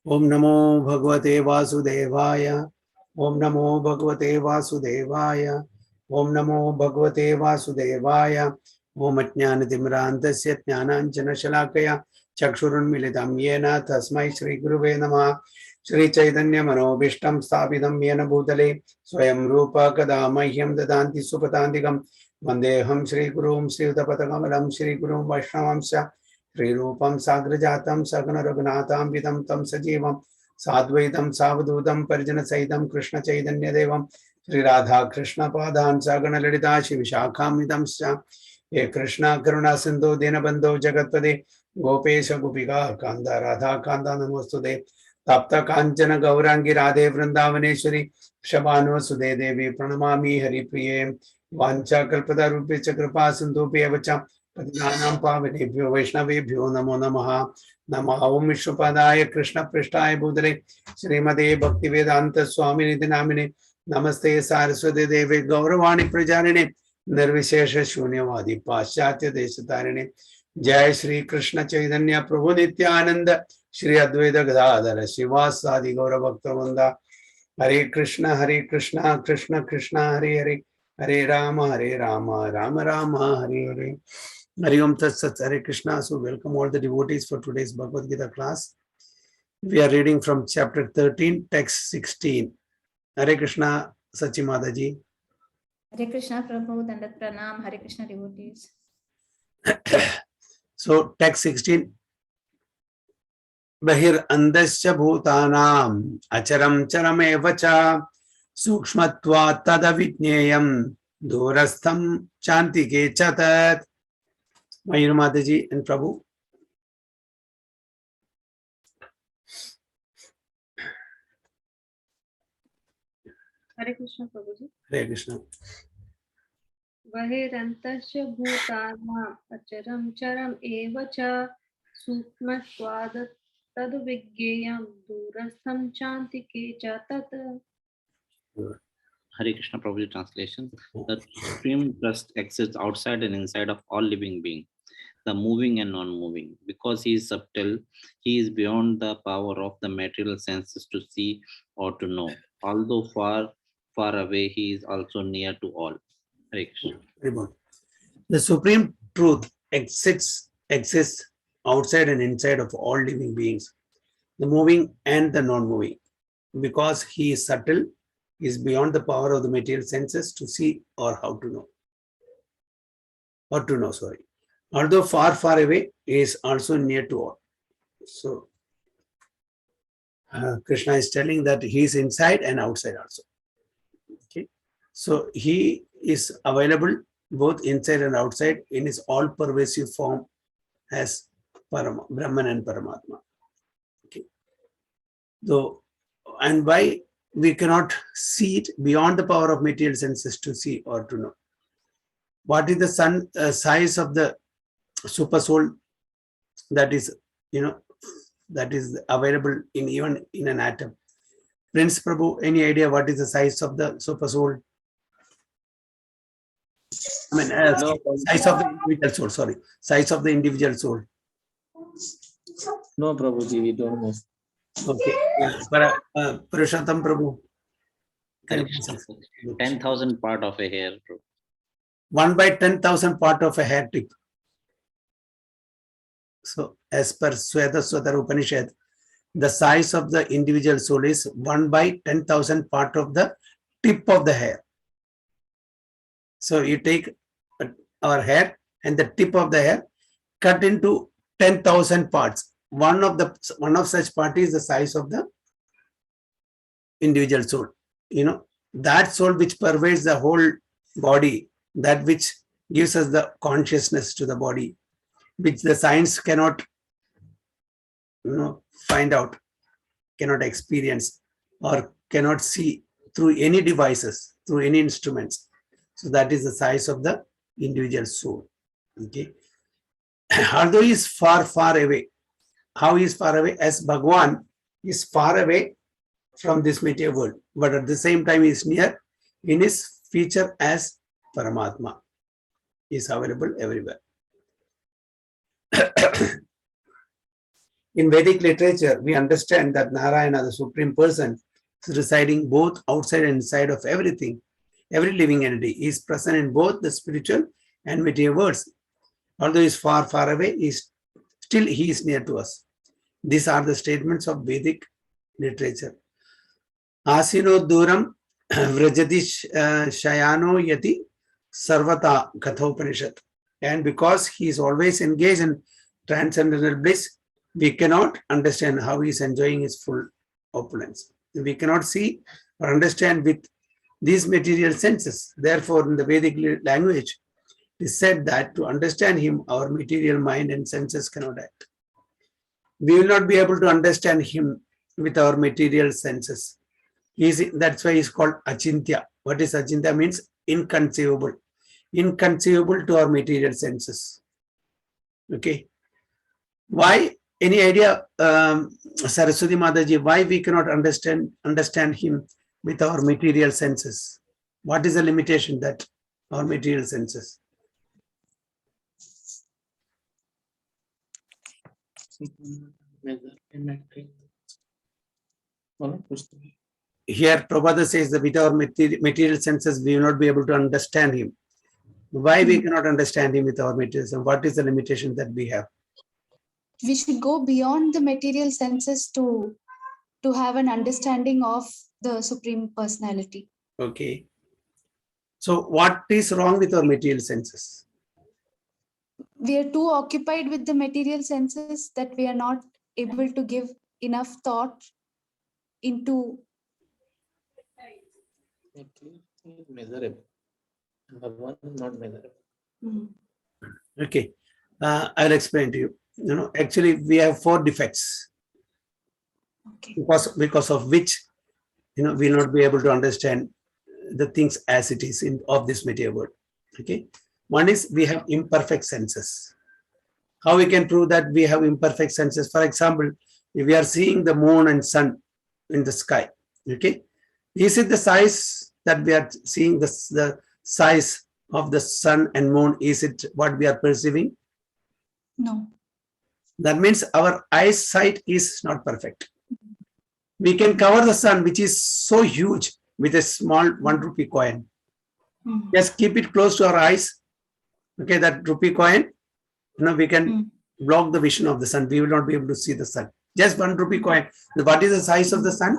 Om Namo Bhagavate Vasudevaya. Om Namo Bhagavate Vasudevaya. Om Namo Bhagavate Vasudevaya. Om Ajnanatimrantasya Jnananjana Shalakaya Chakshurunmilitam Yena Tasmai Shri Guruve Namah. Shri Chaitanya Manobishtam Sthapitam Yena Bhutale Swayam Rupa Kada Mahyam Dadanti Supatantikam Vandeham Shri Gurum Shri Utapatakalam Shri Gurum Vaishnavamsya Shri Rupam Sagrajatam Sagana Raghunatham Vidam Tam Sajivam Sadvaitam Savadutam Parjana Saitam Krishna Chaitanya Devam Shri Radha Krishna Padhan Sagana Ladita Shiv Shakham Vidam Sya Ye Krishna Karuna Sindhu Dinabandho Jagatpade Gopesha Gopika Kanda Radha Kanda Namostude Tapta Kanchana Gaurangi Radhe Vrindavaneshwari Shabano Sude Devi Pranamami Hari Priye Vancha Kalpada Rupi Chakrapa Sindhu Piyavacha Patitanam Pavanebhyo Vaishnavebhyo Namo Namaha Namaha Om Vishnupadaya Krishna Prishtaya Bhudale Srimate Bhaktivedanta Swami Nidhi Namine Namaste Saraswati Devi Gauravani Prajarine Nirvishesha Shunyavadi Paschatya Deshatarine Jai Shri Krishna Chaitanya Prabhu Nityananda Shri Advaita Gadadhara Srivasadi Gaura Bhakta Hare Krishna Krishna Krishna Hare Hare Hare Rama Rama Rama Hare Hare Hari Om Tat Sat Hare Krishna. So welcome all the devotees for today's Bhagavad Gita class. We are reading from chapter 13, text 16. Hare Krishna, Sachi Mataji. Hare Krishna Prabhu, Dandat Pranam, Hare Krishna devotees. So text 16. Bahir andasya bhutanam acharam charameva cha sukshmatva tadavidneyam durastham chantike chatat. Mayur Mataji and Prabhu. Hare Krishna Prabhuji. Hare Krishna. Vahirantasya bhutana acharam charam evacha sukmatvad tadvigyayam durastham chantike chatat. Hare Krishna Prabhuji translation. The supreme trust exists outside and inside of all living beings, the moving and non-moving. Because he is subtle, he is beyond the power of the material senses to see or to know. Although far, far away, he is also near to all. Hare Krishna. The supreme truth exists outside and inside of all living beings, the moving and the non-moving. Because he is subtle, he is beyond the power of the material senses to see or how to know. Or to know, sorry. Although far, far away, he is also near to all. So, Krishna is telling that he is inside and outside also. Okay. So, he is available both inside and outside in his all-pervasive form as Brahman and Paramatma. Okay. So, and why we cannot see it beyond the power of material senses to see or to know? What is the size of the super soul that is, that is available in even in an atom? Prince Prabhu, any idea what is the size of the super soul? I mean, size of the individual soul, sorry. Size of the individual soul. No, Prabhuji, we don't know. Okay. Purushottam Prabhu. 10,000 part of a hair. 1 by 10,000 part of a hair tip. So, as per Sweta Upanishad, the size of the individual soul is 1 by 10,000 part of the tip of the hair. So, you take our hair and the tip of the hair, cut into 10,000 parts. One of such part is the size of the individual soul. That soul which pervades the whole body, that which gives us the consciousness to the body, which the science cannot find out, cannot experience, or cannot see through any devices, through any instruments. So that is the size of the individual soul. Okay. Although he is far, far away. How he is far away? As Bhagwan is far away from this material world, but at the same time he is near in his feature as Paramatma. He is available everywhere. In Vedic literature, we understand that Narayana, the Supreme Person, is residing both outside and inside of everything. Every living entity is present in both the spiritual and material worlds. Although he is far, far away, he is near to us. These are the statements of Vedic literature. Asino duram vrajati shayano yati sarvata kathopanishad. And because he is always engaged in transcendental bliss, we cannot understand how he is enjoying his full opulence. We cannot see or understand with these material senses. Therefore, in the Vedic language, it is said that to understand him, our material mind and senses cannot act. We will not be able to understand him with our material senses. That's why he's called Achintya. What is Achintya? Means inconceivable. Inconceivable to our material senses. Okay. Why? Any idea, Saraswati Mataji, why we cannot understand him with our material senses? What is the limitation that our material senses? Here, Prabhupada says that with our material senses, we will not be able to understand him. Why we cannot understand him with our material senses? What is the limitation that we have? We should go beyond the material senses to have an understanding of the Supreme Personality. Okay. So what is wrong with our material senses? We are too occupied with the material senses that we are not able to give enough thought into. Measurable. Bhagwan is not measurable. Okay. I'll explain to you. Actually, we have 4 defects. Okay. Because of which, we'll not be able to understand the things as it is of this material world. Okay. One is we have imperfect senses. How we can prove that we have imperfect senses? For example, if we are seeing the moon and sun in the sky, okay, is it the size that we are seeing, the size of the sun and moon? Is it what we are perceiving? No. That means our eyesight is not perfect. We can cover the sun, which is so huge, with a small 1 rupee coin. Just keep it close to our eyes. Okay, that rupee coin, we can block the vision of the sun. We will not be able to see the sun. Just 1 rupee coin. What is the size of the sun?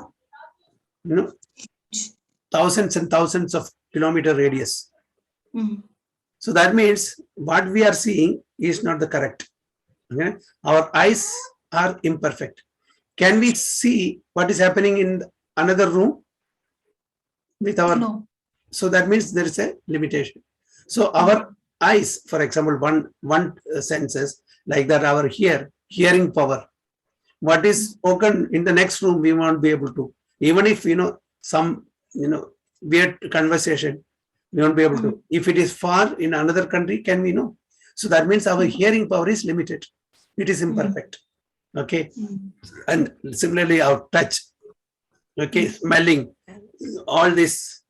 Thousands and thousands of kilometer radius. So that means what we are seeing is not the correct. Okay? Our eyes are imperfect. Can we see what is happening in another room with our? No. So that means there is a limitation. So our eyes, for example, one senses like that, our hearing power. What is spoken in the next room, we won't be able to. Even if some weird conversation, we won't be able to. If it is far in another country, can we know? So that means our hearing power is limited. It is imperfect. Okay. And similarly, our touch, okay, smelling, all this,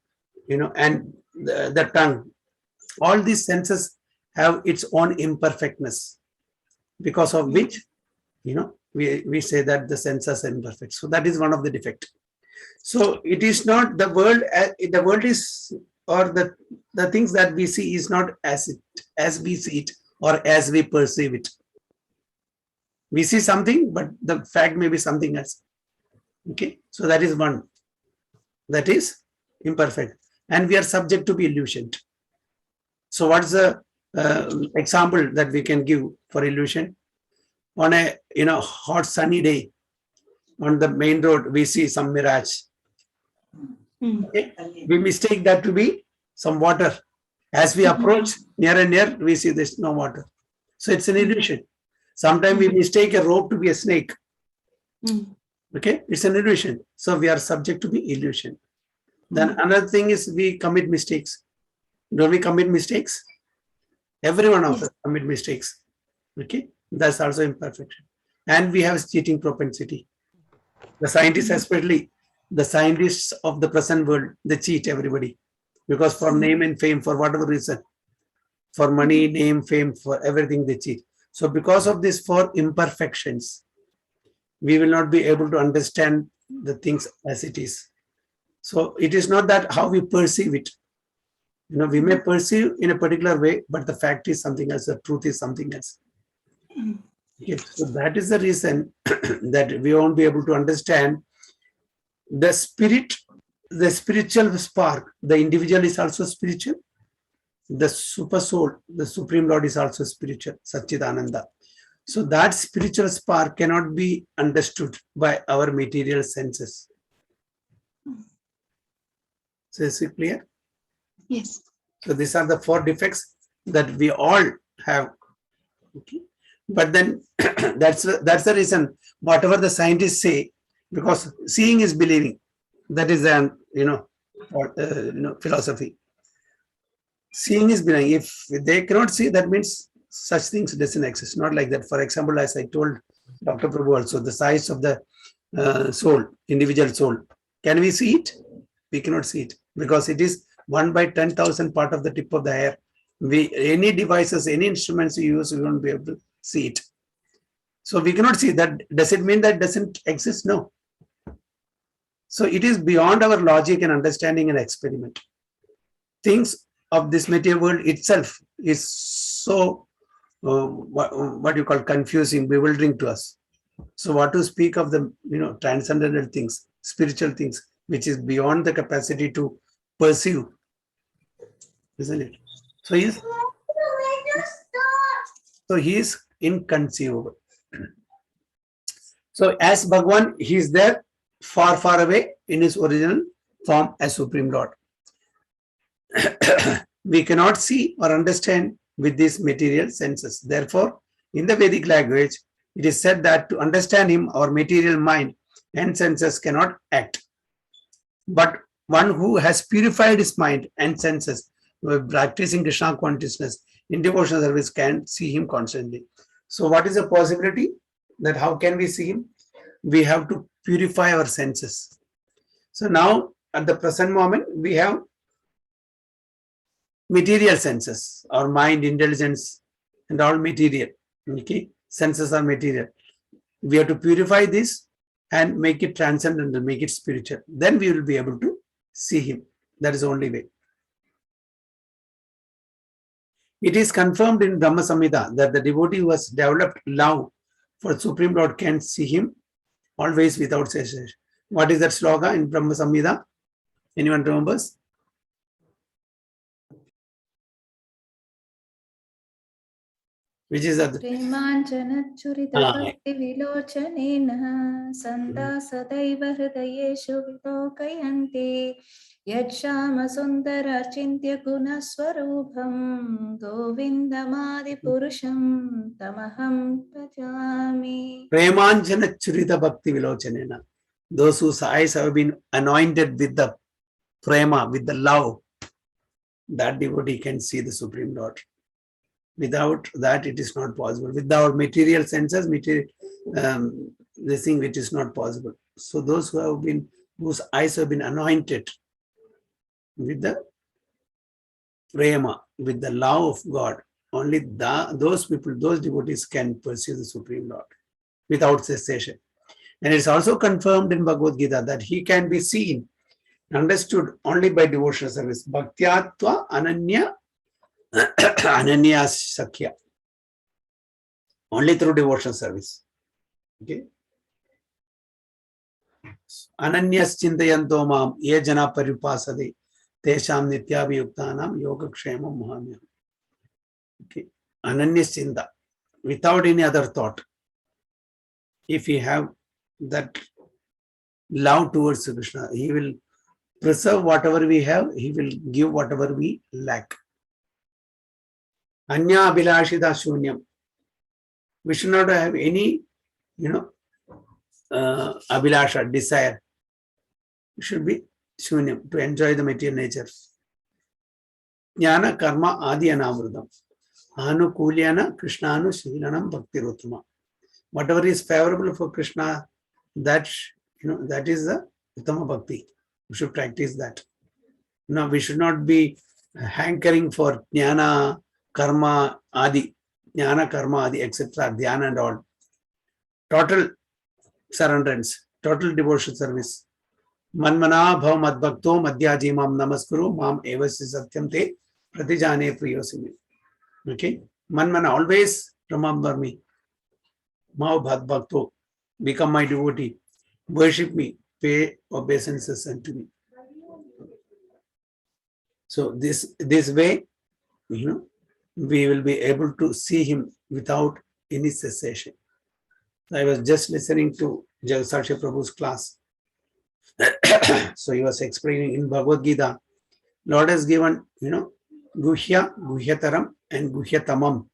and the tongue, all these senses have its own imperfectness, because of which, we say that the senses are imperfect. So that is one of the defect. So it is not the world is, or the things that we see is not as we see it or as we perceive it. We see something, but the fact may be something else. Okay, so that is one. That is imperfect, and we are subject to be illusioned. So what's the example that we can give for illusion? On a hot sunny day, on the main road, we see some mirage. Okay? We mistake that to be some water. As we approach near and near, we see there's no water. So it's an illusion. Sometimes we mistake a rope to be a snake. Okay, it's an illusion. So we are subject to the illusion. Then another thing is we commit mistakes. Don't we commit mistakes? Every one of us commit mistakes. Okay, that's also imperfection. And we have cheating propensity. The scientists, especially the scientists of the present world, they cheat everybody, because for name and fame, for whatever reason, for money, name, fame, for everything they cheat. So because of these 4 imperfections, we will not be able to understand the things as it is. So it is not that how we perceive it. We may perceive in a particular way, but the fact is something else. The truth is something else. Okay, so that is the reason that we won't be able to understand the spirit, the spiritual spark. The individual is also spiritual. The super soul, the Supreme Lord is also spiritual, Satchidananda. So that spiritual spark cannot be understood by our material senses. So is it clear? Yes. So these are the 4 defects that we all have. Okay. But then that's the reason whatever the scientists say, because seeing is believing. That is an philosophy. Seeing is believing. If they cannot see, that means such things doesn't exist. Not like that. For example, as I told Dr. Prabhu also, the size of the soul, individual soul. Can we see it? We cannot see it because it is 1 by 10,000 part of the tip of the hair. Any devices, any instruments you use, we won't be able to see it. So we cannot see that. Does it mean that it doesn't exist? No. So it is beyond our logic and understanding and experiment. Things of this material world itself is so what you call confusing, bewildering to us. So what to speak of the transcendental things, spiritual things, which is beyond the capacity to perceive, isn't it? So he is inconceivable. So as Bhagavan, he is there far, far away in his original form as Supreme Lord. We cannot see or understand with these material senses. Therefore, in the Vedic language, it is said that to understand him, our material mind and senses cannot act. But one who has purified his mind and senses by practicing Krishna consciousness in devotional service can see him constantly. So what is the possibility that how can we see him? We have to purify our senses. So now at the present moment, we have material senses, our mind, intelligence, and all material. Okay, senses are material. We have to purify this and make it transcendental, make it spiritual. Then we will be able to see him. That is the only way. It is confirmed in Brahma Samhita that the devotee who has developed love for Supreme Lord can see him always without cessation. What is that sloka in Brahma Samhita? Anyone remembers? Which is that? Premanjanachuritabhaktivilochanena sanda sadaiva hridayeshu vilokayanti yadshama sundara chintya gunaswarubham govindamadi purusham tamaham bhajami. Premanjana Churita Bhakti Vilochanena. Those whose eyes have been anointed with the prema, with the love, that devotee can see the Supreme Lord. Without that, it is not possible. Without material senses, this thing which is not possible. So those whose eyes have been anointed with the prema, with the love of God, only those people, those devotees can pursue the Supreme Lord without cessation. And it's also confirmed in Bhagavad Gita that he can be seen, understood only by devotional service. Bhaktyatva ananya sakya. Only through devotional service. Okay. Ananyas chintayanto mam ye jana paripasade tesham nityabhiyuktanam yogakshemam mahamyam. Okay. Ananyas chinta. Without any other thought. If we have that love towards Krishna, he will preserve whatever we have, he will give whatever we lack. Anya abhilashita shunyam. We should not have any, abhilasha, desire. It should be shunyam, to enjoy the material nature. Jnana karma adi anamrutam. Anu kulyana krishnanu shilanam bhakti ruttama. Whatever is favorable for Krishna, that is the uttama bhakti. We should practice that. No, we should not be hankering for jnana, karma, adi, etc., dhyana and all. Total surrenderance, total devotion service. Manmana bhav madbhakto madhyaji mam namaskuru mam evasi satyam te pratijane priyosimi. Okay, Manmana, always remember me. Mav bhakto, become my devotee, worship me, pay obeisances unto me. So this way, we will be able to see him without any cessation. I was just listening to Jagasaksha Prabhu's class. So he was explaining in Bhagavad Gita, Lord has given, Guhya, Guhyataram and Guhyatamam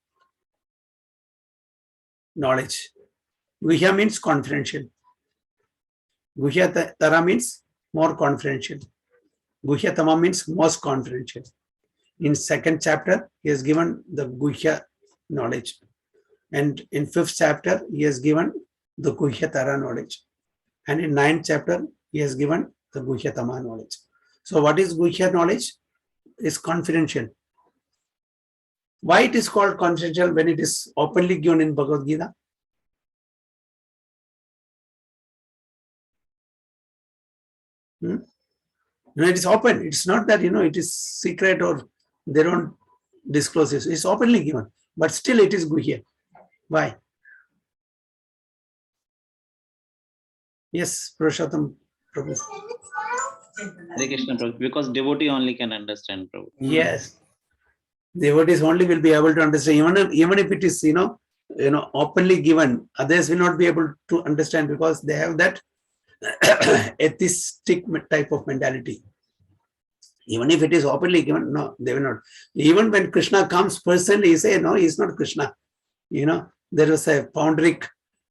knowledge. Guhya means confidential. Guhyatara means more confidential. Guhyatama means most confidential. In second chapter, he has given the Guhya knowledge. And in fifth chapter, he has given the Guhyatara knowledge. And in ninth chapter, he has given the Guhyatama knowledge. So what is Guhya knowledge? Is confidential. Why it is called confidential when it is openly given in Bhagavad Gita? It is open. It's not that, it is secret or they don't disclose it. It's openly given. But still it is Guhya. Why? Yes, Purushottam Prabhu. Hare Krishna, Prabhu. Because devotee only can understand, Prabhu. Yes. Devotees only will be able to understand. Even if it is, openly given, others will not be able to understand because they have that atheistic type of mentality. Even if it is openly given, no, they will not. Even when Krishna comes personally, he say, no, he is not Krishna. There was a Poundrik,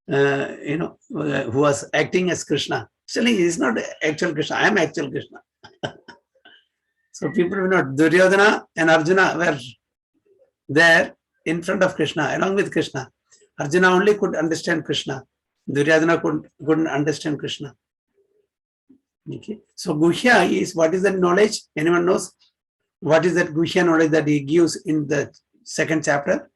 who was acting as Krishna. Actually, he is not actual Krishna. I am actual Krishna. So people will not. Duryodhana and Arjuna were there in front of Krishna, along with Krishna. Arjuna only could understand Krishna. Duryodhana couldn't understand Krishna. Okay. So Guhya is, what is that knowledge? Anyone knows? What is that Guhya knowledge that he gives in the second chapter?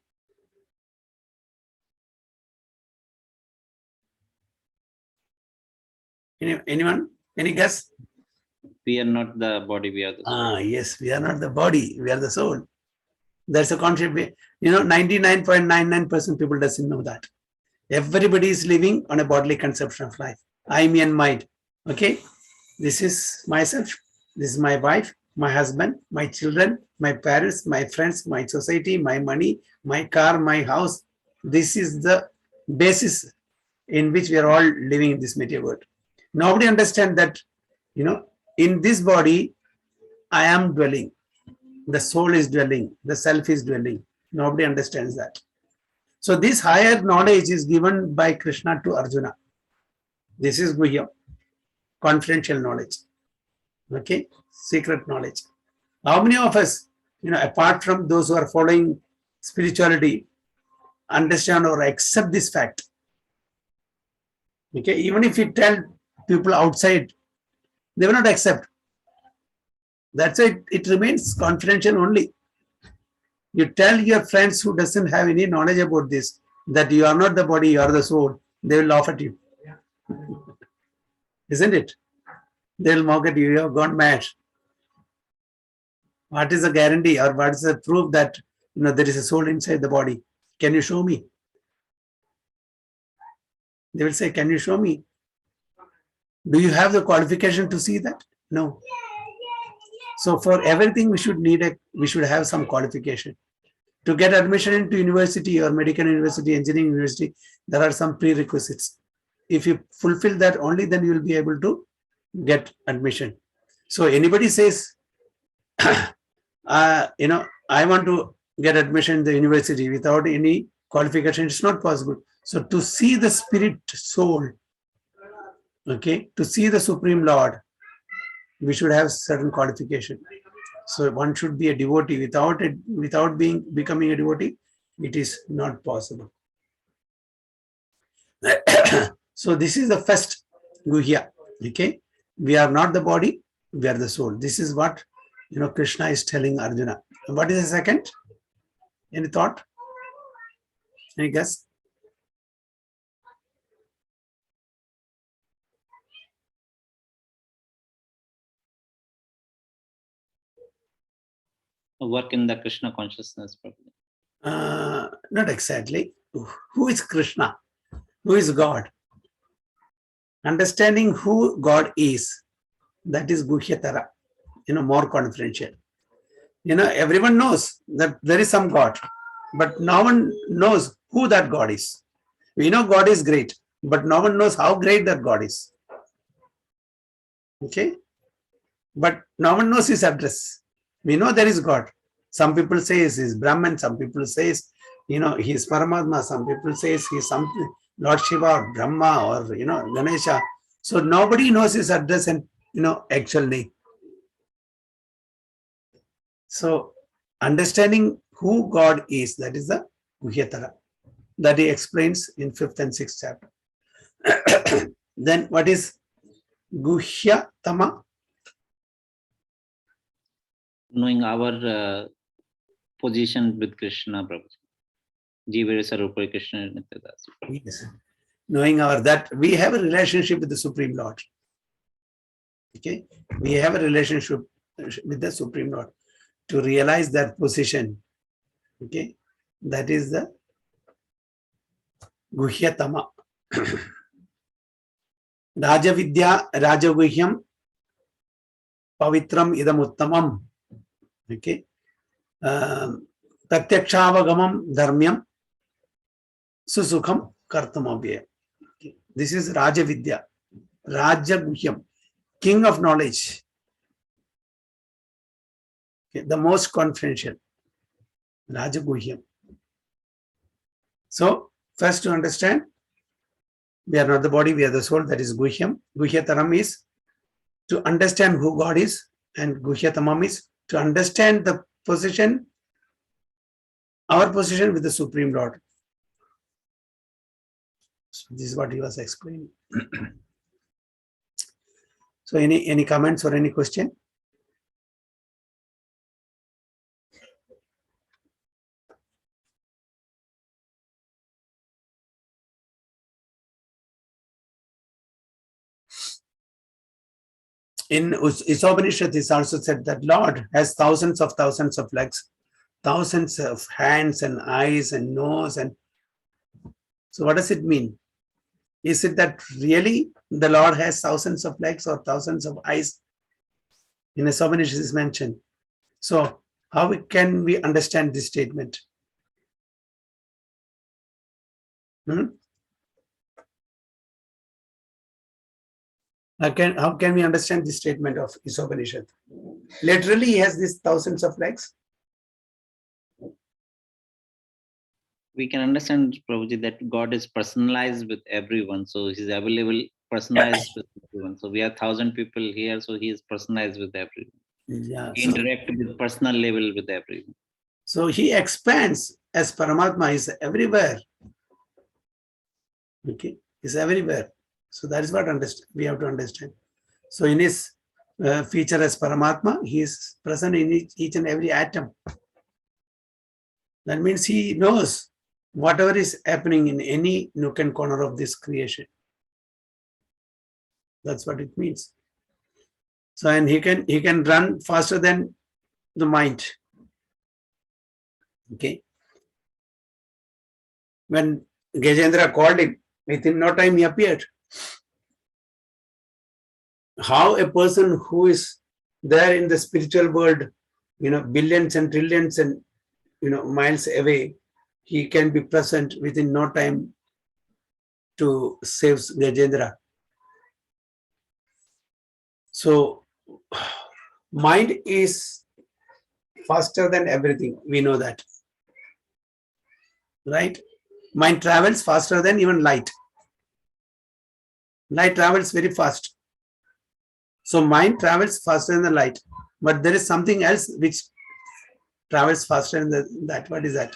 Anyone? Any guess? We are not the body, we are the soul. Yes, we are not the body, we are the soul. That's a concept. 99.99% people doesn't know that. Everybody is living on a bodily conception of life. I, me and mind. Okay. This is myself. This is my wife, my husband, my children, my parents, my friends, my society, my money, my car, my house. This is the basis in which we are all living in this material world. Nobody understands that, in this body, I am dwelling. The soul is dwelling. The self is dwelling. Nobody understands that. So this higher knowledge is given by Krishna to Arjuna. This is Guhya, confidential knowledge. Okay, secret knowledge. How many of us, apart from those who are following spirituality, understand or accept this fact? Okay, even if you tell people outside, they will not accept. That's why it remains confidential only. You tell your friends who doesn't have any knowledge about this, that you are not the body, you are the soul, they will laugh at you. Isn't it? They will mock at you, you have gone mad. What is the guarantee or what is the proof that there is a soul inside the body? Can you show me? They will say, can you show me? Do you have the qualification to see that? No. So for everything we should have some qualification. To get admission into university or medical university, engineering university, there are some prerequisites. If you fulfill that only, then you will be able to get admission. So anybody says, I want to get admission in the university without any qualification, it's not possible. So to see the spirit soul, okay, to see the Supreme Lord, we should have certain qualification. So one should be a devotee. Without becoming a devotee, it is not possible. So this is the first Guhya. Okay, we are not the body, we are the soul. This is what Krishna is telling Arjuna. And what is the second? Any thought? Any guess? work in the Krishna consciousness, Prabhuji. Not exactly. Who is Krishna? Who is God? Understanding who God is, that is Guhyatara, more confidential. Everyone knows that there is some God, but no one knows who that God is. We know God is great, but no one knows how great that God is. Okay? But no one knows his address. We know there is God. Some people say he is Brahman, some people say he is Paramatma, some people say he is something, Lord Shiva or Brahma or Ganesha. So nobody knows his address and actual name. So understanding who God is, that is the Guhyatara, that he explains in 5th and 6th chapter. Then what is Guhyatama? Knowing our position with Krishna, Prabhuji. Jivere Sarupa Krishna Nityadas. Yes. Knowing that we have a relationship with the Supreme Lord. Okay, we have a relationship with the Supreme Lord. To realize that position, okay, that is the Guhyatama. Rajavidya Rajaguhyam Pavitram Idam Uttamam. Okay. Pratyakshaavagamam Dharmyam Susukham Kartamabhyam. Okay. This is Rajavidya, Rajaguhyam, king of knowledge. Okay. The most confidential, Rajaguhyam. So, first to understand, we are not the body, we are the soul, that is Guhyam. Guhyataram is to understand who God is, and Guhyatamam is to understand the position, our position with the Supreme Lord. So this is what he was explaining. So any comments or any question? In Isopanishad, it's also said that Lord has thousands of legs, thousands of hands and eyes and nose. And so what does it mean? Is it that really the Lord has thousands of legs or thousands of eyes? In Isopanishad is mentioned. So how can we understand this statement? How can we understand this statement of Isopanishad? Literally, he has these thousands of legs. We can understand, Prabhuji, that God is personalized with everyone. So he's available, personalized with everyone. So we have 1,000 people here, so he is personalized with everyone. Yeah. He interacts with personal level with everyone. So he expands as Paramatma is everywhere. Okay, is everywhere. So that is what we have to understand. So in his feature as Paramatma, he is present in each and every atom. That means he knows whatever is happening in any nook and corner of this creation. That's what it means. So and he can run faster than the mind. Okay. When Gajendra called him, within no time he appeared. How a person who is there in the spiritual world, billions and trillions and miles away, he can be present within no time to save Gajendra. So mind is faster than everything. We know that. Right? Mind travels faster than even light. Light travels very fast. So mind travels faster than the light. But there is something else which travels faster than that. What is that?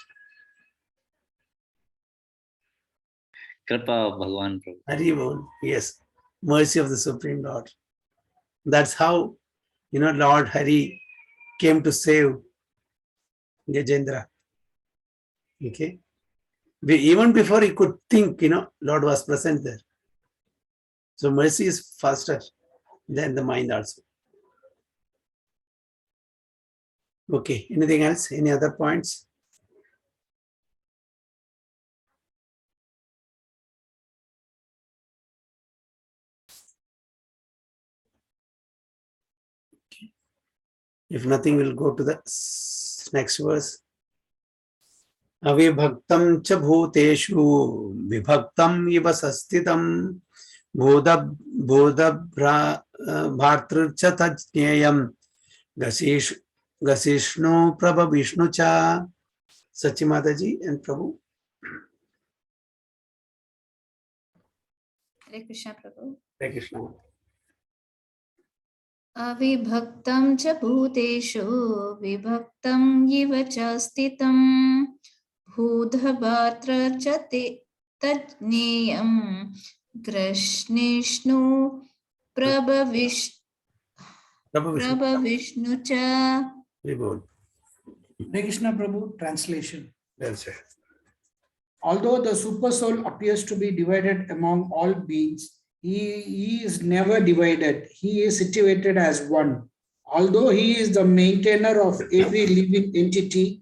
Kripa of Bhagavan, Prabhu. Haribol. Yes. Mercy of the Supreme Lord. That's how, Lord Hari came to save Gajendra. Okay. Even before he could think, Lord was present there. So mercy is faster than the mind also. Okay, anything else? Any other points? If nothing, we'll go to the next verse. Avibhaktam cha bhuteshu vibhaktam iva sastitam bodha bhartr cha tajneyam gasishnu prabha vishnu cha. Sachimataji and Prabhu. Hare Krishna Prabhu. Hare Krishna. अविभक्तं च भूतेषु विभक्तं इव च स्थितं भूतभार्तृ च ते तज्ज्ञेयं कृष्णेष्णु प्रभविष्णु च. Very good. Hare Krishna Prabhu, translation. Well said. Although the super soul appears to be divided among all beings, he is never divided. He is situated as one. Although he is the maintainer of every living entity,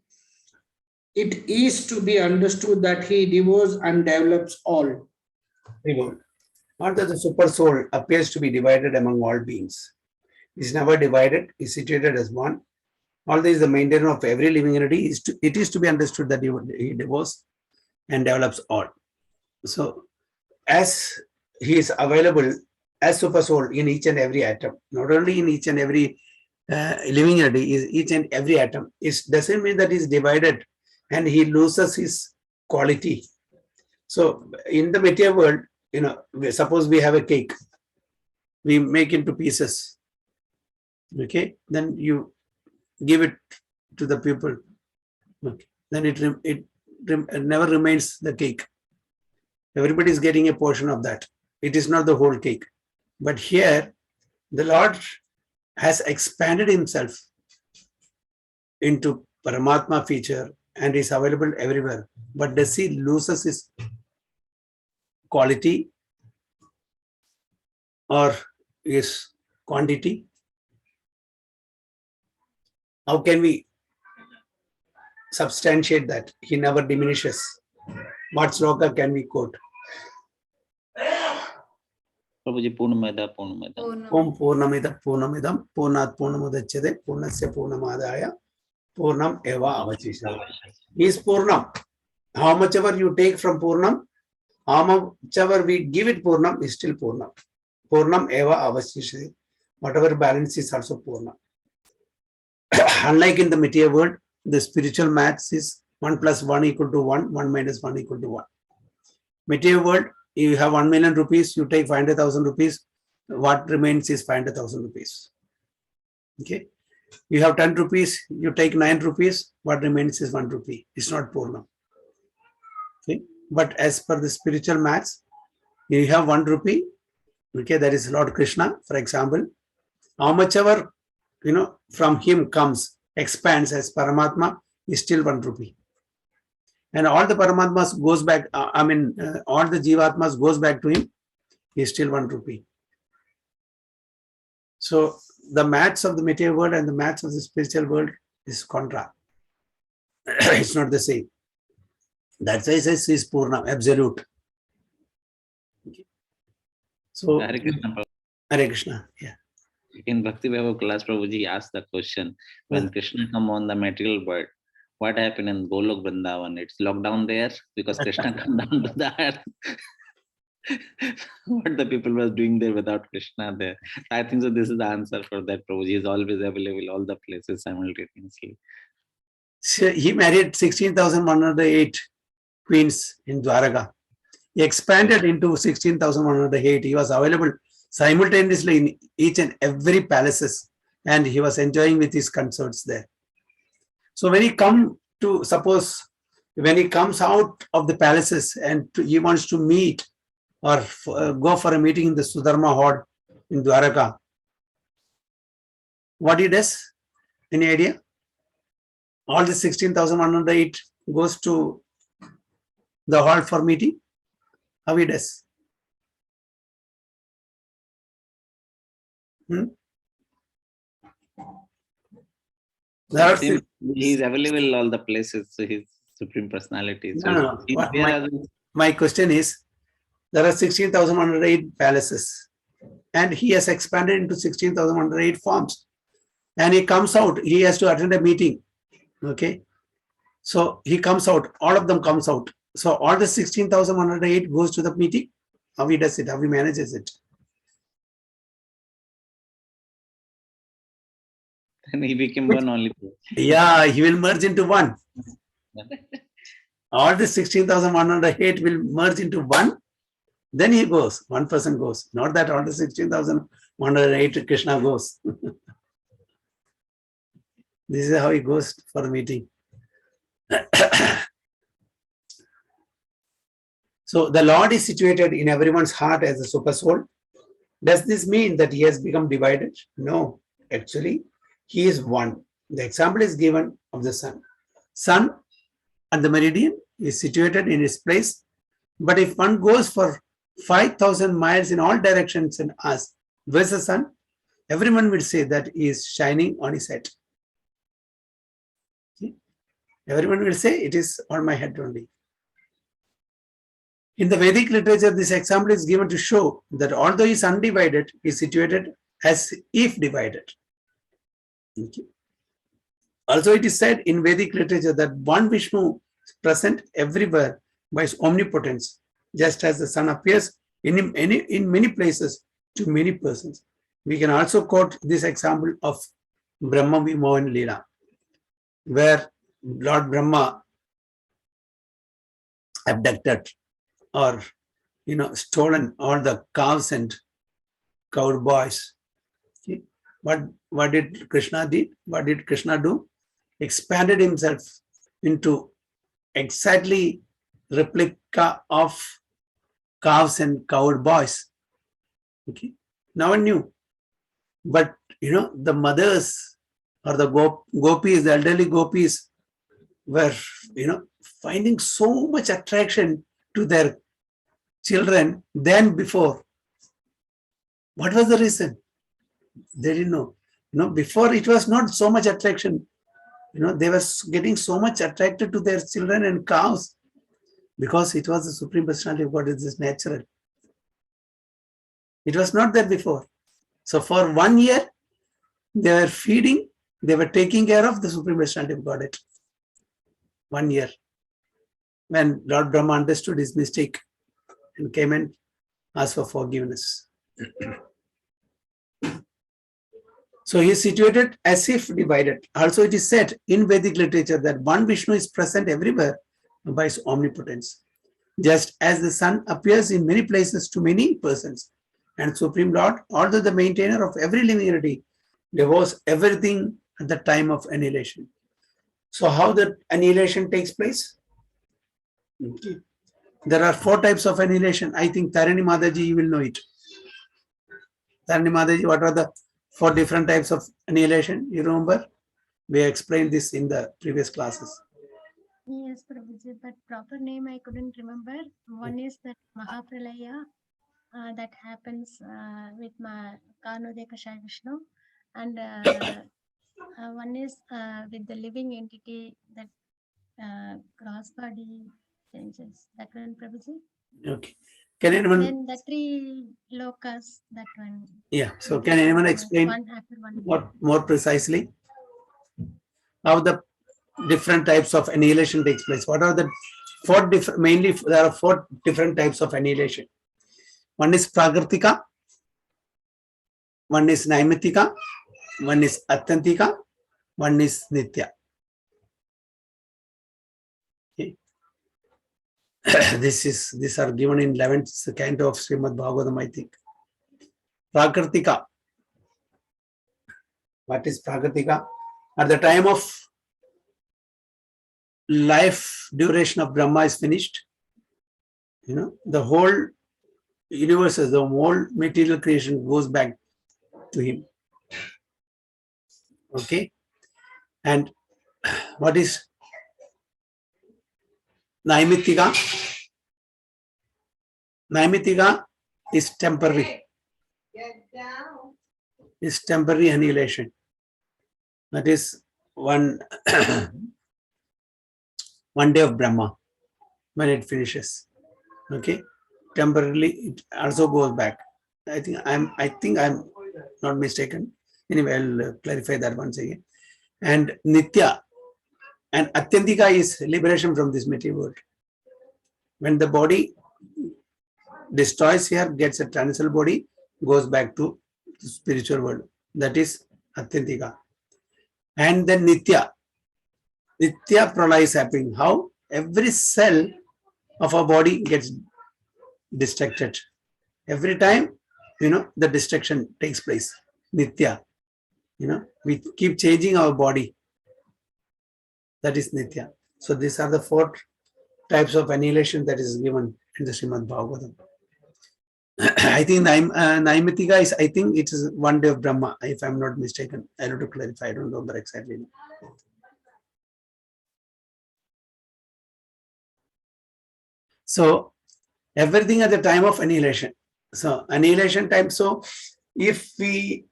it is to be understood that he devours and develops all. Very good. Not that the super soul appears to be divided among all beings. He is never divided. He is situated as one. Although he is the maintainer of every living entity, it is to be understood that he devours and develops all. So, as he is available as super soul in each and every atom, not only in each and every living entity, is each and every atom. It doesn't mean that he is divided and he loses his quality. So, in the material world, suppose we have a cake, we make into pieces. Okay, then you give it to the people. Okay, then it never remains the cake. Everybody is getting a portion of that. It is not the whole cake. But here, the Lord has expanded himself into Paramatma feature and is available everywhere. But does he loses his quality or his quantity? How can we substantiate that? He never diminishes. What sloka can we quote? Prabhuji, Purnameda, Purnameda. Om Purnamida Purnamidam Purnat Purnamudachyate Purnasya Purnamadaya Purnam Eva Avachishya. He is Purnam. How much ever you take from Purnam, how much ever we give it Purnam is still Purnam. Purnam Eva Avachishya. Whatever balance is also Purnam. Unlike in the material world, the spiritual maths is 1 plus 1 equal to 1, 1 minus 1 equal to 1. Material world, you have 1 million rupees, you take 500,000 rupees, what remains is 500,000 rupees. Okay. You have 10 rupees, you take 9 rupees, what remains is 1 rupee. It's not Purnam. Okay. But as per the spiritual maths, you have 1 rupee, okay, that is Lord Krishna, for example. How much ever from him comes, expands as Paramatma, is still 1 rupee. And all the Paramatmas goes back, all the Jivatmas goes back to him, is still 1 rupee. So the maths of the material world and the maths of the spiritual world is contra. It's not the same. That's why it says is Purna, absolute. Okay. So Hare Krishna, Prabhu. Hare Krishna, yeah. In Bhakti Vaibhav class, Prabhuji asked the question, when Krishna come on the material world, what happened in Golok Vrindavan? It's locked down there because Krishna come down to the earth. What the people was doing there without Krishna there. I think so this is the answer for that. Prabhuji is always available all the places simultaneously. So he married 16,108 queens in Dwaraka. He expanded into 16,108. He was available simultaneously in each and every palaces, and he was enjoying with his consorts there. So when he comes out of the palaces and he wants to meet or go for a meeting in the Sudharma hall in Dwaraka, what he does? Any idea? All the 16,108 goes to the hall for meeting. How he does? There are Seems he's available in all the places. So he's Supreme Personality. So No. he's What there as well. my question is, there are 16,108 palaces, and he has expanded into 16,108 forms. And he comes out, he has to attend a meeting. Okay. So he comes out, all of them comes out. So all the 16,108 goes to the meeting. How he does it, how he manages it. And he became one only. Yeah, he will merge into one. All the 16,108 will merge into one. Then he goes, one person goes. Not that all the 16,108 Krishna goes. This is how he goes for the meeting. So the Lord is situated in everyone's heart as a super soul. Does this mean that he has become divided? No, actually, he is one. The example is given of the sun. Sun at the meridian is situated in its place. But if one goes for 5,000 miles in all directions and asks, where's the sun? Everyone will say that he is shining on his head. See? Everyone will say it is on my head only. In the Vedic literature, this example is given to show that although he is undivided, he is situated as if divided. Okay. Also, it is said in Vedic literature that one Vishnu is present everywhere by his omnipotence, just as the sun appears in many places to many persons. We can also quote this example of Brahma Vimohan Leela, where Lord Brahma abducted or stolen all the cows and cowboys. Okay. What did Krishna did? What did Krishna do? Expanded himself into exactly replica of cows and cowboys. Okay. No one knew. But the mothers or the gopis, the elderly gopis were finding so much attraction to their children than before. What was the reason? They didn't know. Before it was not so much attraction. They were getting so much attracted to their children and cows because it was the Supreme Personality of God. It is natural. It was not there before. So for 1 year, they were feeding, they were taking care of the Supreme Personality of Godhead. 1 year. When Lord Brahma understood his mistake and came and asked for forgiveness. So he is situated as if divided. Also it is said in Vedic literature that one Vishnu is present everywhere by his omnipotence. Just as the sun appears in many places to many persons. And Supreme Lord, although the maintainer of every living entity, devours everything at the time of annihilation. So how the annihilation takes place? Okay. There are 4 types of annihilation. I think Tarini Mataji, you will know it. Tarini Mataji, what are the 4 different types of annihilation? You remember? We explained this in the previous classes. Yes, Prabhuji, but proper name I couldn't remember. One is that Mahapralaya that happens with my Karnodeka Shai Vishnu, and one is with the living entity that cross body changes. That one, Prabhuji. Okay. Can anyone? Then the 3 lokas, that one. Yeah. So can anyone explain one after one? what more precisely? How the different types of annihilation takes place? What are the 4 different? Mainly, there are 4 different types of annihilation. One is Prakrtika, one is Naimitika, one is Atyantika, one is Nitya. Okay. These are given in 11th canto of Srimad Bhagavatam, I think. Prakritika. What is Prakritika? At the time of life duration of Brahma is finished, the whole universe, the whole material creation goes back to him. Okay. And what is Naimitika? Naimitika is temporary. Is temporary annihilation. That is one one day of Brahma when it finishes. Okay, temporarily it also goes back. I think I'm not mistaken. Anyway, I'll clarify that once again. And Nitya and Atyantika is liberation from this material world. When the body destroys here, gets a transcendental body, goes back to the spiritual world. That is Atyantika. And then Nitya pralaya is happening. How? Every cell of our body gets distracted. Every time, the destruction takes place. Nitya. We keep changing our body. That is Nitya. So these are the 4 types of annihilation that is given in the Srimad Bhagavatam. I think Naimitika is, I think it is one day of Brahma, if I'm not mistaken. I have to clarify, I don't remember exactly. So everything at the time of annihilation. So annihilation time. So if we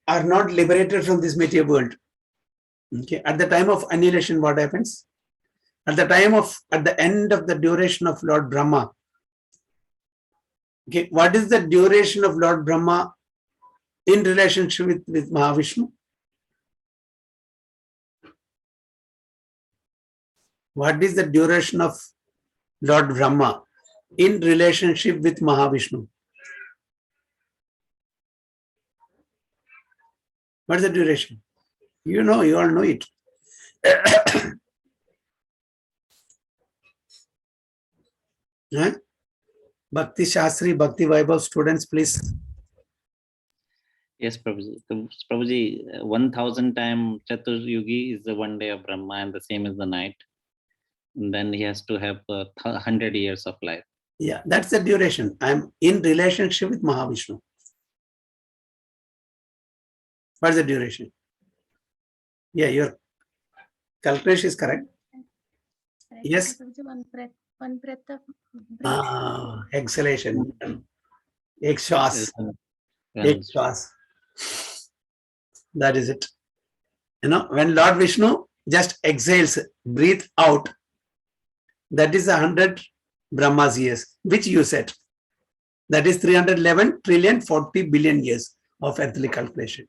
are not liberated from this material world, okay, at the time of annihilation, what happens? At the end of the duration of Lord Brahma. Okay, what is the duration of Lord Brahma in relationship with Mahavishnu? What is the duration of Lord Brahma in relationship with Mahavishnu? What is the duration? You all know it. Huh? Bhakti Shastri, Bhakti Vaibhav students, please. Yes, Prabhuji. So, Prabhuji, 1000 time Chaturyugi is the one day of Brahma, and the same is the night. And then he has to have 100 years of life. Yeah, that's the duration. I'm in relationship with Mahavishnu. What's the duration? Yeah, your calculation is correct. Yes. One breath of breath. Exhalation. Ekshwas. Ekshwas. That is it. When Lord Vishnu just exhales, breathe out, that is 100 Brahma's years, which you said. That is 311 trillion 40 billion years of earthly calculation.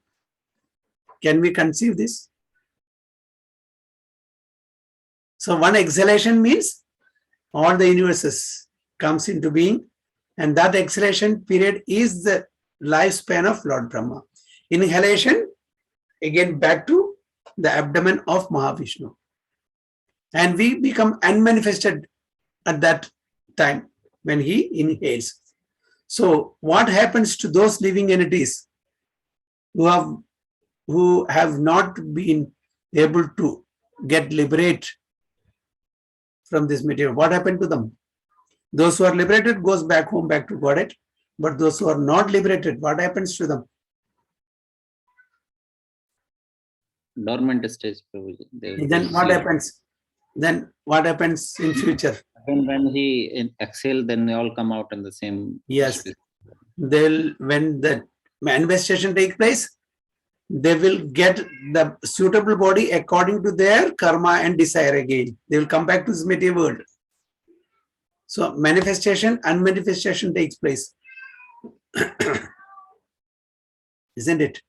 Can we conceive this? So one exhalation means all the universes comes into being, and that exhalation period is the lifespan of Lord Brahma. Inhalation, again back to the abdomen of Mahavishnu. And we become unmanifested at that time when he inhales. So what happens to those living entities who have not been able to get liberated from this material? What happened to them? Those who are liberated goes back home, back to Godhead. But those who are not liberated, what happens to them? Dormant stage, Prabhuji. Then what happens? Then what happens in future? When he exhale, then they all come out in the same. Yes. space. When the manifestation takes place, they will get the suitable body according to their karma and desire again. They will come back to this material world. So manifestation and manifestation takes place. Isn't it?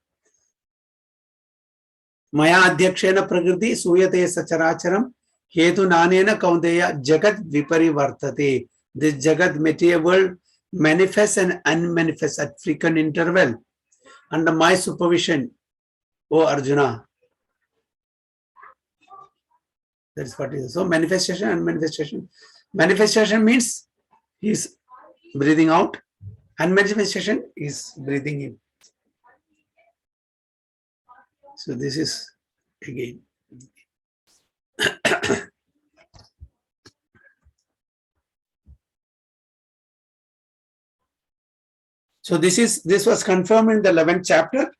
Maya adhyakshena prakriti suyate sacharacharam hetu nanena kaunteya jagat viparivartate. This jagat material world manifests and unmanifests at frequent interval under my supervision, O Arjuna. That's what it is. So manifestation and manifestation. Manifestation means he is breathing out, and manifestation is breathing in. So this is again. So this was confirmed in the 11th chapter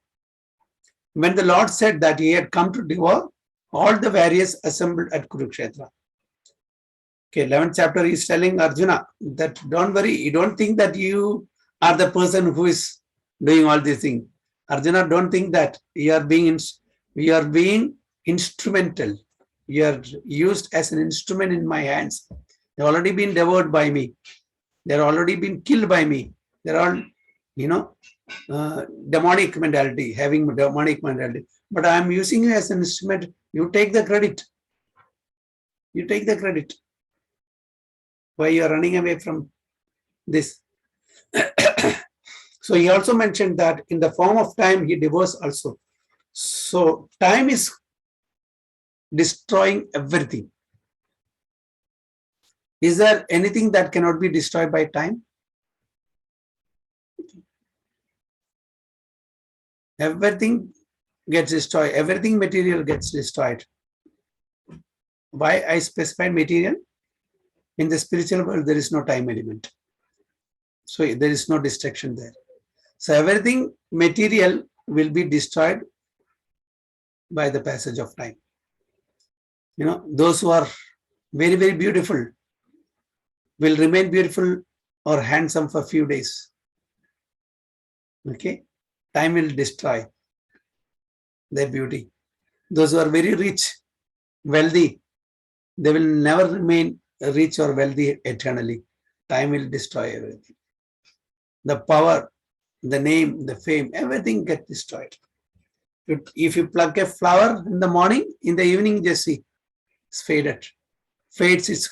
when the Lord said that he had come to devour all the various assembled at Kurukshetra. Okay, 11th chapter is telling Arjuna that don't worry, you don't think that you are the person who is doing all these things. Arjuna, don't think that you are being instrumental. You are used as an instrument in my hands. They've already been devoured by me. They're already been killed by me. They're all, demonic mentality, having demonic mentality. But I'm using you as an instrument. You take the credit. You take the credit. Why you are running away from this? So he also mentioned that in the form of time, he devours also. So time is destroying everything. Is there anything that cannot be destroyed by time? Everything gets destroyed. Everything material gets destroyed. Why I specified material? In the spiritual world, there is no time element. So there is no destruction there. So everything material will be destroyed by the passage of time. Those who are very, very beautiful will remain beautiful or handsome for a few days. Okay? Time will destroy their beauty. Those who are very rich, wealthy, they will never remain rich or wealthy eternally. Time will destroy everything. The power, the name, the fame, everything gets destroyed. If you pluck a flower in the morning, in the evening, just see, it's faded. Fades its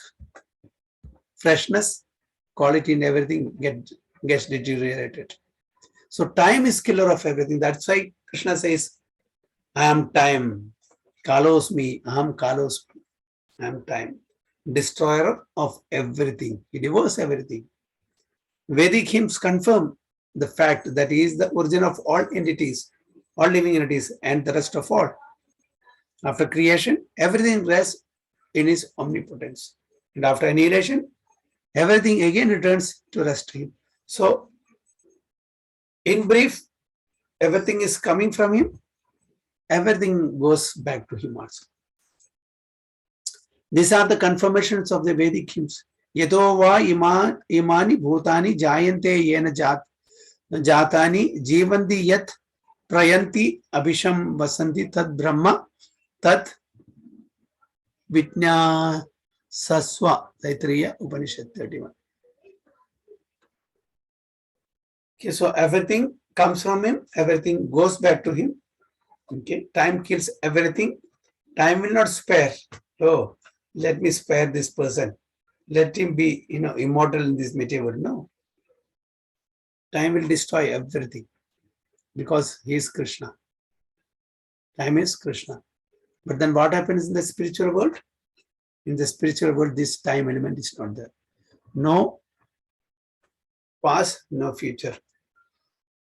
freshness, quality, and everything gets deteriorated. So time is killer of everything. That's why Krishna says, I am time. Kalos me, aham kalos me. I am time. Destroyer of everything. He devours everything. Vedic hymns confirm the fact that he is the origin of all entities, all living entities, and the rest of all. After creation, everything rests in his omnipotence. And after annihilation, everything again returns to rest to him. So, in brief, everything is coming from him. Everything goes back to him also. These are the confirmations of the Vedic hymns. Yato va imani bhutani jayante yena jatani jivanti yat prayanti abhisham vasanti tad brahma tad vitnya saswa. Taittiriya Upanishad 31. Okay, so everything comes from him, everything goes back to him. Okay, time kills everything. Time will not spare. Oh, let me spare this person. Let him be, immortal in this material. No. Time will destroy everything because he is Krishna. Time is Krishna. But then what happens in the spiritual world? In the spiritual world, this time element is not there. No past, no future.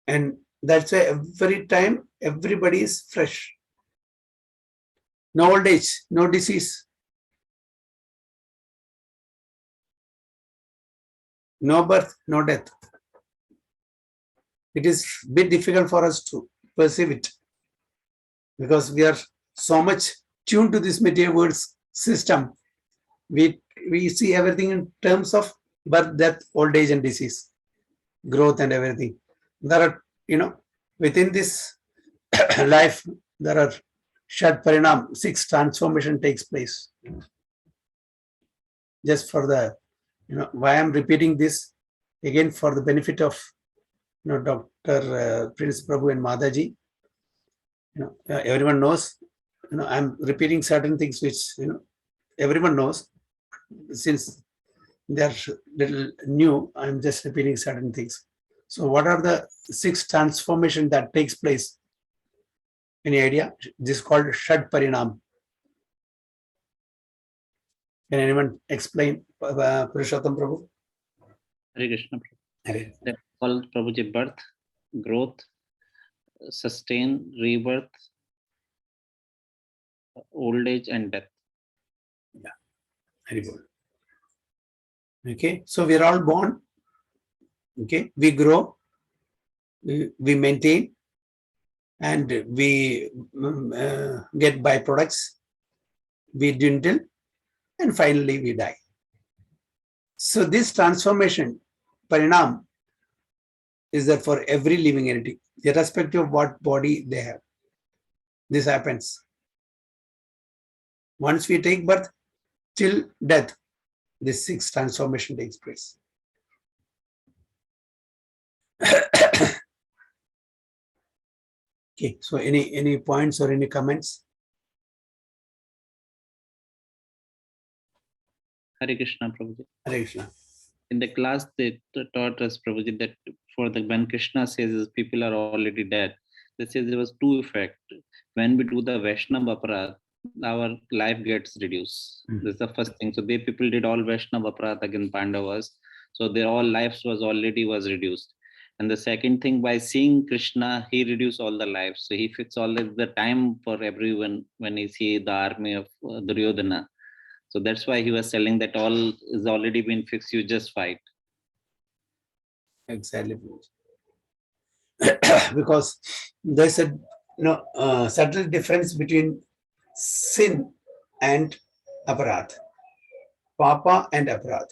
And that's why every time everybody is fresh. No old age, no disease. No birth, no death. It is a bit difficult for us to perceive it because we are so much tuned to this material world system. We see everything in terms of birth, death, old age, and disease, growth, and everything. There are, within this life, there are Shad Parinam, 6 transformation takes place. Just for the, why I'm repeating this again for the benefit of, Dr. Prince Prabhu and Mataji. Everyone knows. I'm repeating certain things which everyone knows. Since they're little new, I'm just repeating certain things. So, what are the 6 transformation that takes place? Any idea? This is called Shad Parinam. Can anyone explain, Purushottam Prabhu? Hare Krishna. Hare. That's called Prabhuji birth, growth, sustain, rebirth, old age, and death. Yeah, very good. Okay, so we are all born. Okay, we grow, we maintain, and we get byproducts, we dwindle, and finally we die. So this transformation, parinam, is there for every living entity, irrespective of what body they have. This happens. Once we take birth till death, this 6 transformation takes place. Okay, so any points or any comments? Hare Krishna, Prabhuji. Hare Krishna. In the class, they taught us, Prabhuji, that when Krishna says people are already dead, they say there was 2 effects. When we do the Vaishnava aparadh, our life gets reduced. That's the first thing. So people did all Vaishnava aparadh against Pandavas. So their all lives was reduced. And the second thing, by seeing Krishna, he reduced all the lives. So he fixed all the time for everyone when he see the army of Duryodhana. So that's why he was telling that all is already been fixed, you just fight. Exactly. Because there's a subtle difference between sin and aparadh, papa and aparadh.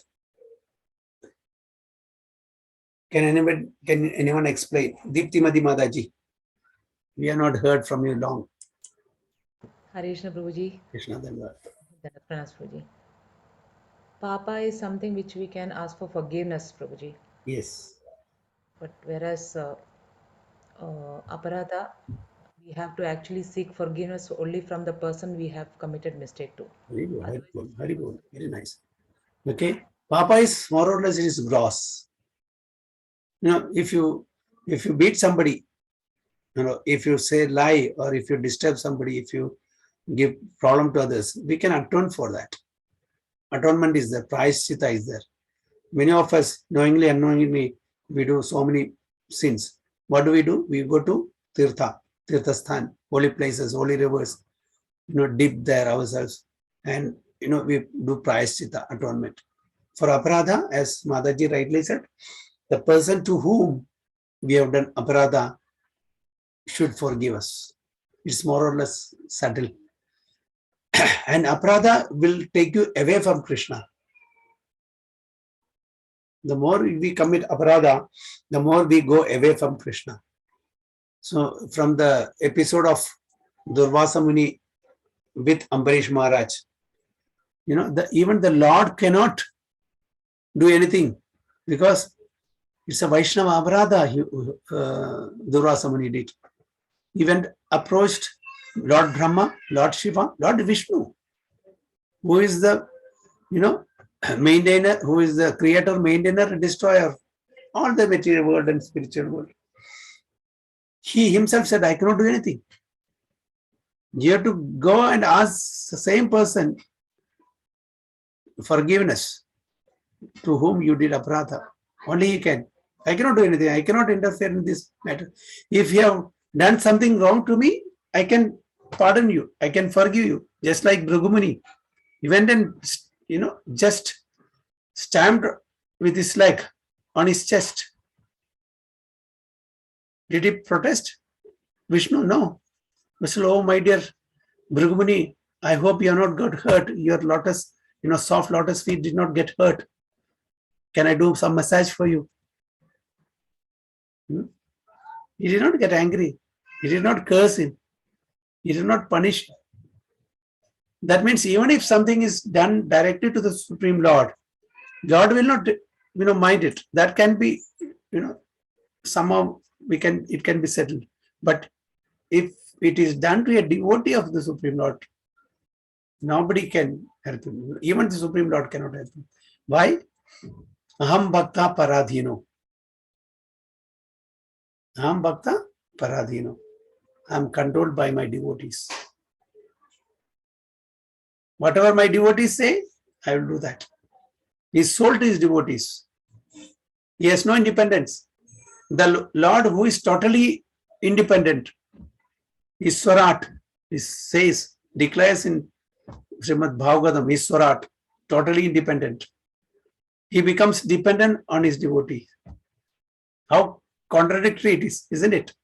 Can anyone explain? Deepti Madi Madaji, we have not heard from you long. Hare Krishna Prabhuji. Krishna Dhanwad. Pranam Prabhuji. Papa is something which we can ask for forgiveness, Prabhuji. Yes. But whereas aparadha, we have to actually seek forgiveness only from the person we have committed mistake to. Very good, very good, very good, very nice. Okay, papa is more or less, it is gross. If you beat somebody, if you say lie, or if you disturb somebody, if you give problem to others, we can atone for that. Atonement is there, prayaschitta is there. Many of us, knowingly, unknowingly, we do so many sins. What do? We go to Tirtha Sthan, holy places, holy rivers, dip there ourselves, and we do prayaschitta, atonement. For aparadha, as Mataji rightly said, the person to whom we have done aparadha should forgive us. It's more or less subtle. And aparadha will take you away from Krishna. The more we commit aparadha, the more we go away from Krishna. So from the episode of Durvasa Muni with Ambarish Maharaj, even the Lord cannot do anything because it's a Vaishnava aparadha Durvasa Muni did. He went, approached Lord Brahma, Lord Shiva, Lord Vishnu, who is the, maintainer, who is the creator, maintainer, destroyer, all the material world and spiritual world. He himself said, I cannot do anything. You have to go and ask the same person forgiveness to whom you did aparadha. Only he can. I cannot do anything. I cannot interfere in this matter. If you have done something wrong to me, I can pardon you. I can forgive you. Just like Bhrigumuni. He went and, just stamped with his leg on his chest. Did he protest? Vishnu? No. Vishnu, oh my dear Bhrigumuni, I hope you have not got hurt. Your lotus, soft lotus feet did not get hurt. Can I do some massage for you? He did not get angry. He did not curse him. He did not punish him. That means even if something is done directly to the Supreme Lord, God will not, mind it. That can be, somehow it can be settled. But if it is done to a devotee of the Supreme Lord, nobody can help him. Even the Supreme Lord cannot help him. Why? Aham bhakta paradhino. Aham bhakta paradhino. I am controlled by my devotees. Whatever my devotees say, I will do that. He is sold to his devotees. He has no independence. The Lord, who is totally independent, is Swarat. He says, declares in Srimad Bhagavatam, is Swarat, totally independent. He becomes dependent on his devotee. How contradictory it is, isn't it?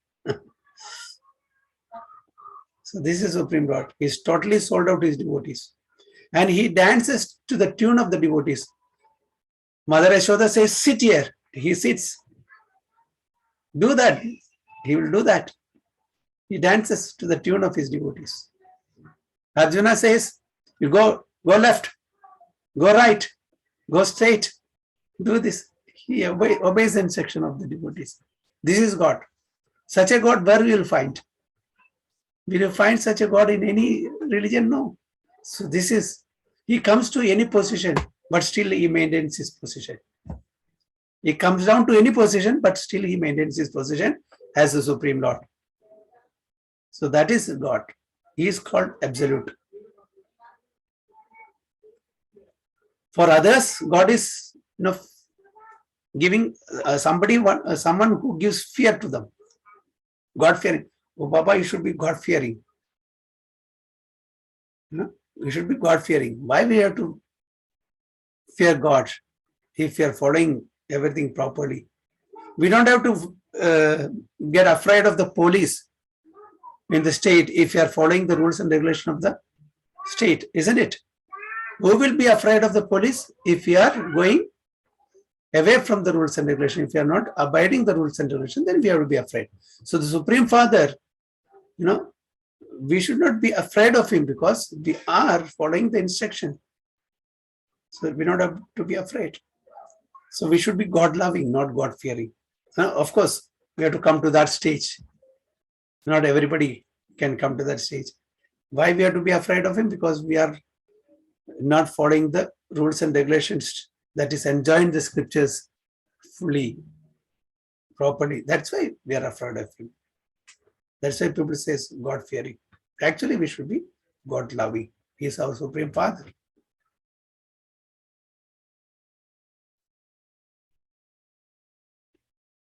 So this is Supreme Lord. He is totally sold out to his devotees. And he dances to the tune of the devotees. Mother Yashoda says, sit here. He sits. Do that. He will do that. He dances to the tune of his devotees. Arjuna says, You go left, go right, go straight, do this. He obeys the instruction of the devotees. This is God. Such a God, where we will find? Will you find such a God in any religion? No. So this is, he comes to any position, but still he maintains his position. He comes down to any position, but still he maintains his position as the Supreme Lord. So that is God. He is called absolute. For others, God is, giving someone who gives fear to them. God fearing. Oh, Baba, you should be God fearing. You should be God fearing. Why we have to fear God if we are following everything properly? We don't have to get afraid of the police in the state if you are following the rules and regulation of the state, isn't it? Who will be afraid of the police if you are going away from the rules and regulation? If you are not abiding the rules and regulation, then we have to be afraid. So the Supreme Father, we should not be afraid of him because we are following the instruction. So we don't have to be afraid. So we should be God-loving, not God-fearing. Of course, we have to come to that stage. Not everybody can come to that stage. Why we have to be afraid of him? Because we are not following the rules and regulations, that is enjoying the scriptures fully, properly. That's why we are afraid of him. That's why people say God-fearing. Actually, we should be God-loving. He is our Supreme Father.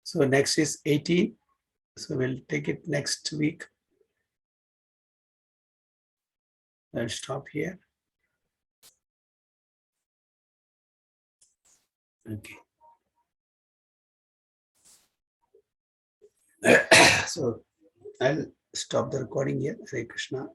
So next is 18. So we'll take it next week. I'll stop here. Okay. So I'll stop the recording here. Hare Krishna.